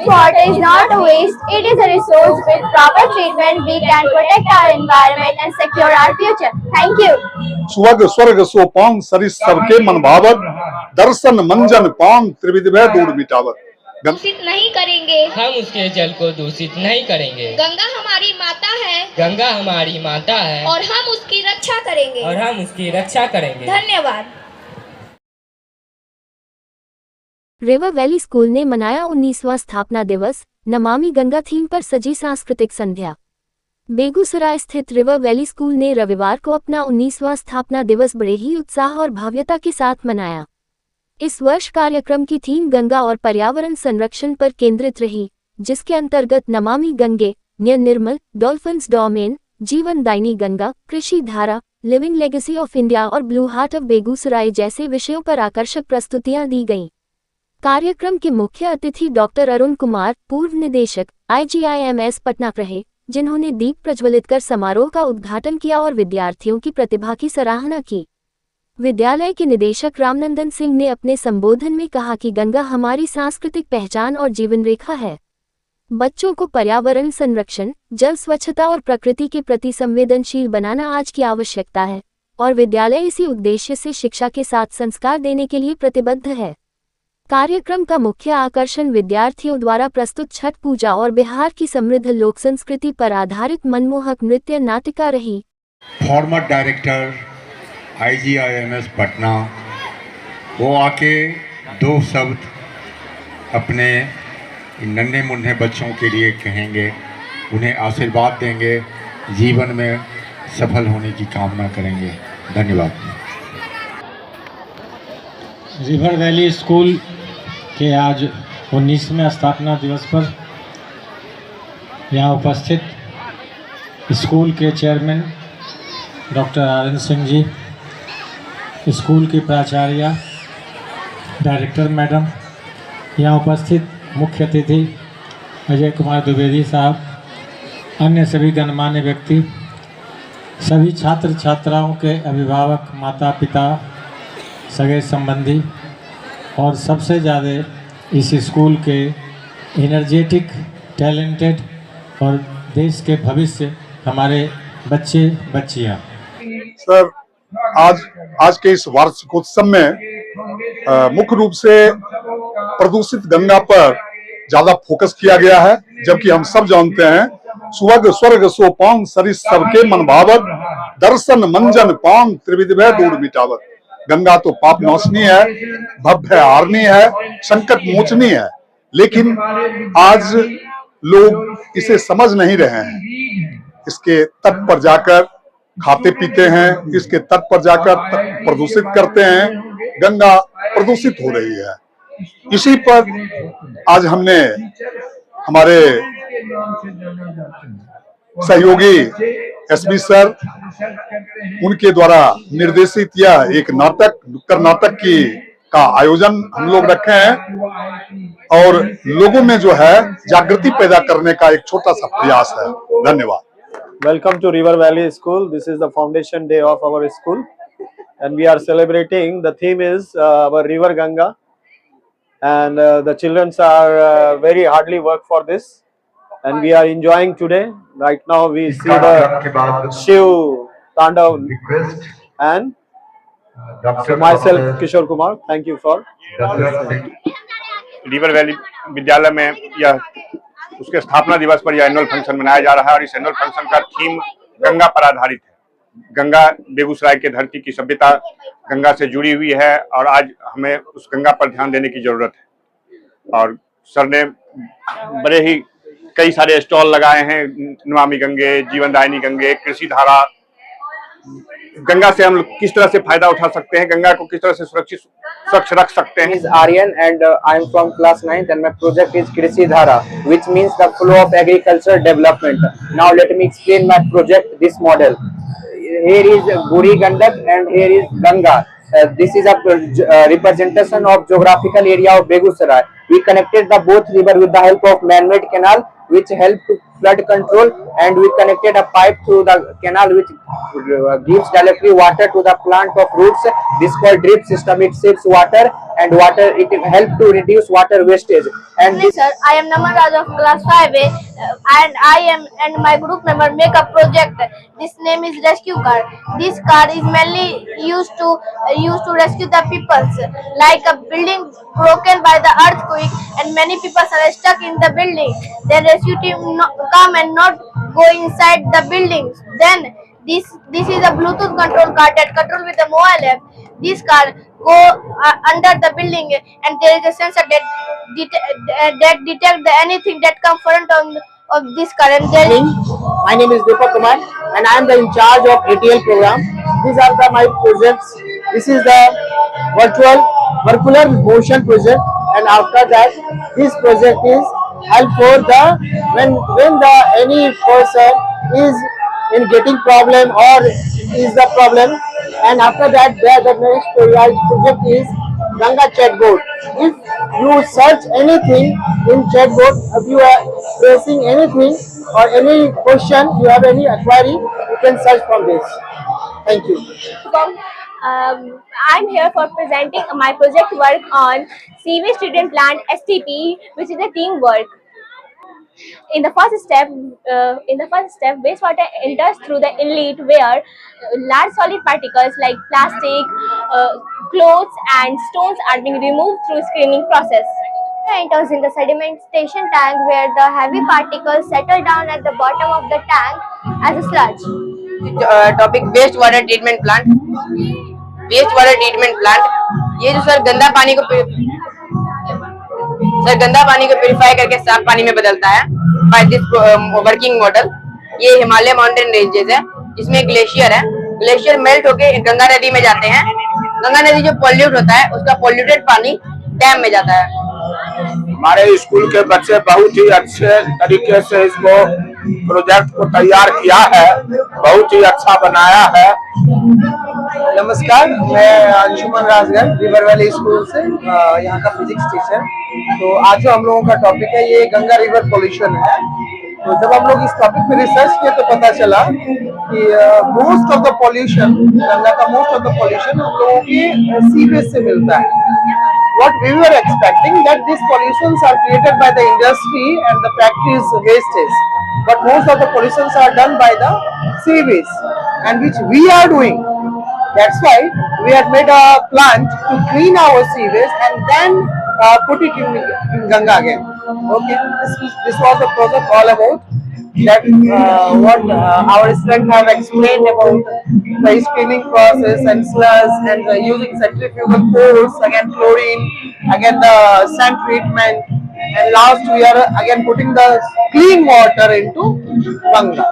water is not a waste, it is a resource. With proper treatment, we can protect our environment and secure our future. Thank you. स्वर्ग स्वर्ग सोपान सरिस सबके मन भावक, दर्शन मंजन पान त्रिविध भय दूर मिटावक। दूषित नहीं करेंगे, हम उसके जल को दूषित नहीं करेंगे। गंगा हमारी माता है, गंगा हमारी माता है, और हम उसकी रक्षा करेंगे, और हम उसकी रक्षा करेंगे। धन्यवाद। रिवर वैली स्कूल ने मनाया 19वां स्थापना दिवस, नमामि गंगा थीम पर सजी सांस्कृतिक संध्या। बेगूसराय स्थित रिवर वैली स्कूल ने रविवार को अपना 19वां स्थापना दिवस बड़े ही उत्साह और भव्यता के साथ मनाया। इस वर्ष कार्यक्रम की थीम गंगा और पर्यावरण संरक्षण पर केंद्रित रही, जिसके अंतर्गत नमामि गंगे, निर्मल, डॉल्फिन्स डोमेन, जीवनदायिनी गंगा, कृषि धारा, लिविंग लेगेसी ऑफ इंडिया और ब्लू हार्ट ऑफ बेगूसराय जैसे विषयों पर आकर्षक प्रस्तुतियां दी गईं। कार्यक्रम के मुख्य अतिथि डॉक्टर अरुण कुमार, पूर्व निदेशक IGIMS पटना रहे, जिन्होंने दीप प्रज्वलित कर समारोह का उद्घाटन किया और विद्यार्थियों की प्रतिभा की सराहना की। विद्यालय के निदेशक रामनंदन सिंह ने अपने संबोधन में कहा कि गंगा हमारी सांस्कृतिक पहचान और जीवन रेखा है। बच्चों को पर्यावरण संरक्षण, जल स्वच्छता और प्रकृति के प्रति संवेदनशील बनाना आज की आवश्यकता है, और विद्यालय इसी उद्देश्य से शिक्षा के साथ संस्कार देने के लिए प्रतिबद्ध है। कार्यक्रम का मुख्य आकर्षण विद्यार्थियों द्वारा प्रस्तुत छठ पूजा और बिहार की समृद्ध लोक संस्कृति पर आधारित मनमोहक नृत्य नाटिका रही। फॉर्मर डायरेक्टर IGIMS पटना वो आके 2 शब्द अपने नन्हे मुन्ने बच्चों के लिए कहेंगे, उन्हें आशीर्वाद देंगे, जीवन में सफल होने की कामना करेंगे। धन्यवाद। रिवर वैली स्कूल के आज 19वें स्थापना दिवस पर यहाँ उपस्थित स्कूल के chairman doctor RN Singh ji, school की प्राचार्य, डायरेक्टर मैडम, यहाँ उपस्थित मुख्य अतिथि अजय कुमार द्विवेदी साहब, अन्य सभी गणमान्य व्यक्ति, सभी छात्र छात्राओं के अभिभावक, माता पिता, सगे संबंधी, और सबसे ज़्यादा इस स्कूल के एनर्जेटिक, टैलेंटेड और देश के भविष्य हमारे बच्चे बच्चियाँ। सर, आज के इस वार्षिकोत्सव में मुख्य रूप से प्रदूषित गंगा पर ज्यादा फोकस किया गया है, जबकि हम सब जानते हैं स्वर्ग स्वर्ग सोपान सरिस सबके मन भावक, दर्शन मंजन पान त्रिविध भय दूर मिटावक। गंगा तो पाप नाशनी है, भव्य हारनी है, संकट मोचनी है, लेकिन आज लोग इसे समझ नहीं रहे हैं। इसके तट पर जाकर खाते पीते हैं, इसके तट पर जाकर प्रदूषित करते हैं, गंगा प्रदूषित हो रही है। इसी पर आज हमने हमारे सहयोगी SB सर, उनके द्वारा निर्देशित यह एक नाटक, नुक्कड़ नाटक का आयोजन हम लोग रखे हैं और लोगों में जो है जागृति पैदा करने का एक छोटा सा प्रयास है। धन्यवाद। Welcome to River Valley School. This is the foundation day of our school, and we are celebrating. The theme is our River Ganga, and the children are very hardly work for this, and we are enjoying today. Right now, we see the Shiv Tandav, and myself Kishore Kumar. Thank you for river valley विद्यालय में यह उसके स्थापना दिवस पर यह annual function मनाया जा रहा है, और इस एनुअल फंक्शन का थीम गंगा पर आधारित है। गंगा बेगूसराय के धरती की सभ्यता गंगा से जुड़ी हुई है, और आज हमें उस गंगा पर ध्यान देने की जरूरत है। और सर ने बड़े ही कई सारे स्टॉल लगाए हैं, नमामि गंगे, जीवनदायिनी गंगे, कृषि धारा। गंगा से हम लोग किस तरह से फायदा उठा सकते हैं, गंगा को किस तरह से सुरक्षित स्वच्छ रख सकते हैं। Is Aryan and I am from class 9th and my project is Krishi Dhara, which means the flow of agriculture development. Now let me explain my project, this model. Here is Buri Gandak and here is Ganga. This is a representation of geographical area of Begusarai. We connected the both river with the help of man-made canal, which help to flood control, and we connected a pipe through the canal which gives directly water to the plant of roots. This called drip system. It saves water and it helps to reduce water wastage. And Hi sir, I am Naman Raj of class 5A and I am and my group member make a project. This name is rescue car. This car is mainly used to rescue the peoples. Like a building broken by the earthquake and many people are stuck in the building. Then rescue team come and not go inside the buildings. Then this is a Bluetooth control car that control with the mobile app. This car go under the building and there is a sensor that detect anything that come front of this car. And there my name is Deepak Kumar and I am the in charge of ATL program. These are my projects. This is the virtual motion project, and after that this project is help for the when any person is in getting problem or is the problem, and after that the next project is Ganga chatbot. If you search anything in chatbot, if you are facing anything or any question, you have any query, you can search from this. Thank you. I'm here for presenting my project work on sewage treatment plant STP, which is a teamwork. In the first step, wastewater enters through the inlet where large solid particles like plastic, clothes, and stones are being removed through screening process. Enters in the sedimentation tank where the heavy particles settle down at the bottom of the tank as a sludge. Topic waste water treatment plant. Waste water treatment plant ये जो sir गंदा पानी को purify करके साफ पानी में बदलता है बाय दिस वर्किंग मॉडल। ये हिमालय माउंटेन रेंजेस है जिसमें ग्लेशियर है। ग्लेशियर मेल्ट होके गंगा नदी में जाते हैं। गंगा नदी जो पॉल्यूट होता है उसका पॉल्यूटेड पानी डैम में जाता है। हमारे स्कूल के बच्चे बहुत ही अच्छे तरीके से इसको प्रोजेक्ट को तैयार किया है, बहुत ही अच्छा बनाया है। नमस्कार, मैं Anshuman Rajgarh river valley school से यहाँ का फिजिक्स टीचर। तो आज जो हम लोगों का टॉपिक है ये गंगा रिवर पोल्यूशन है। तो जब हम लोग इस टॉपिक पे रिसर्च किया तो पता चला कि most of the pollution, Ganga का मोस्ट ऑफ द पोल्यूशन हम लोगों की सीवेज से मिलता है। What we were expecting that these pollutions are created by the industry and the factories wastage, but most of the pollutions are done by the sewage, and which we are doing. That's why we had made a plant to clean our sewage and then put it in Ganga again. Okay, this was the project all about that. What our students have explained about the screening process and slurs and using centrifugal force, again chlorine, again the sand treatment, and last we are again putting the clean water into Ganga.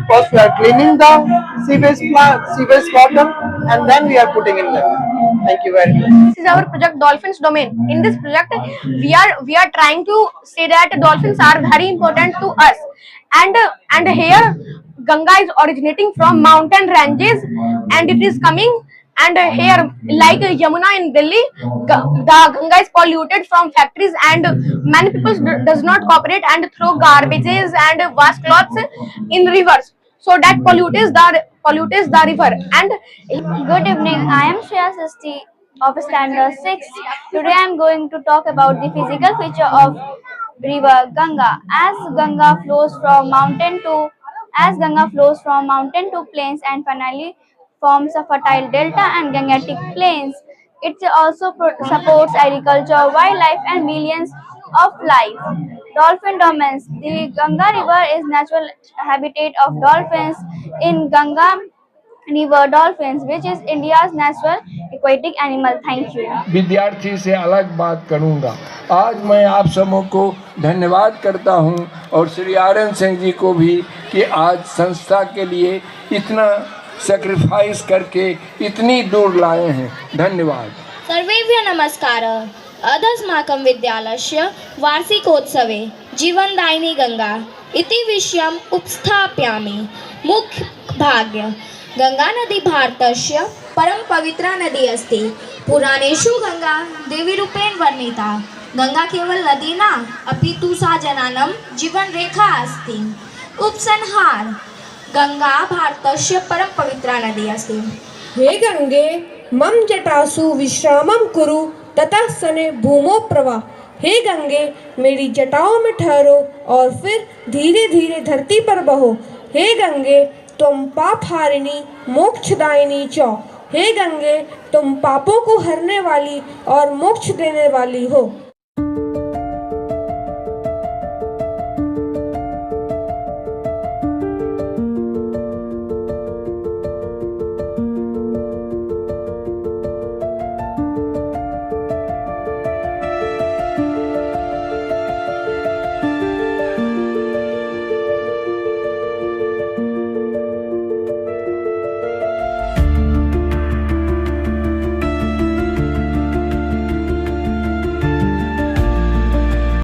First we are cleaning the sewage water and then we are putting in Ganga. Thank you very much. This is our project Dolphins Domain. In this project, we are trying to say that dolphins are very important to us, and here Ganga is originating from mountain ranges, and it is coming. And here, like Yamuna in Delhi, the Ganga is polluted from factories, and many people does not cooperate and throw garbages and waste cloths in rivers. So that pollutes the river. And good evening, I am Shreya Sasti of standard 6. Today I am going to talk about the physical feature of river Ganga. As Ganga flows from mountain to plains and finally forms a fertile delta and Gangetic plains. It also supports agriculture, wildlife, and millions of life. Dolphin domains. The Ganga River is natural habitat of dolphins. In Ganga River dolphins, which is India's natural aquatic animal. Thank you. विद्यार्थी से अलग बात करूंगा। आज मैं आप सबों को धन्यवाद करता हूं और श्री आर्यन सिंह जी को भी कि आज संस्था के लिए इतना सैक्रिफाइस करके इतनी दूर लाए हैं। धन्यवाद। सर्वेभ्यः नमस्कारः। अधस्माकं विद्यालयस्य वार्षिकोत्सवे जीवनदायिनी गंगा इति विषयम् उपस्थापयामि। मुख्य भाग। गंगा नदी भारतस्य परम पवित्रा नदी अस्ति। पुराणेषु गंगा देवीरूपेण वर्णिता। गंगा केवल नदी न अपितु सा जनानां जीवनरेखा अस्ति। उपसंहार गंगा भारतस्य परम पवित्रा नदी अस्ति। हे गंगे मम जटासु विश्रामम कुरु ततः सने भूमो प्रवाह। हे गंगे मेरी जटाओं में ठहरो और फिर धीरे धीरे धरती पर बहो। हे गंगे तुम पाप हारिणी मोक्षदायिनी चौ। हे गंगे तुम पापों को हरने वाली और मोक्ष देने वाली हो।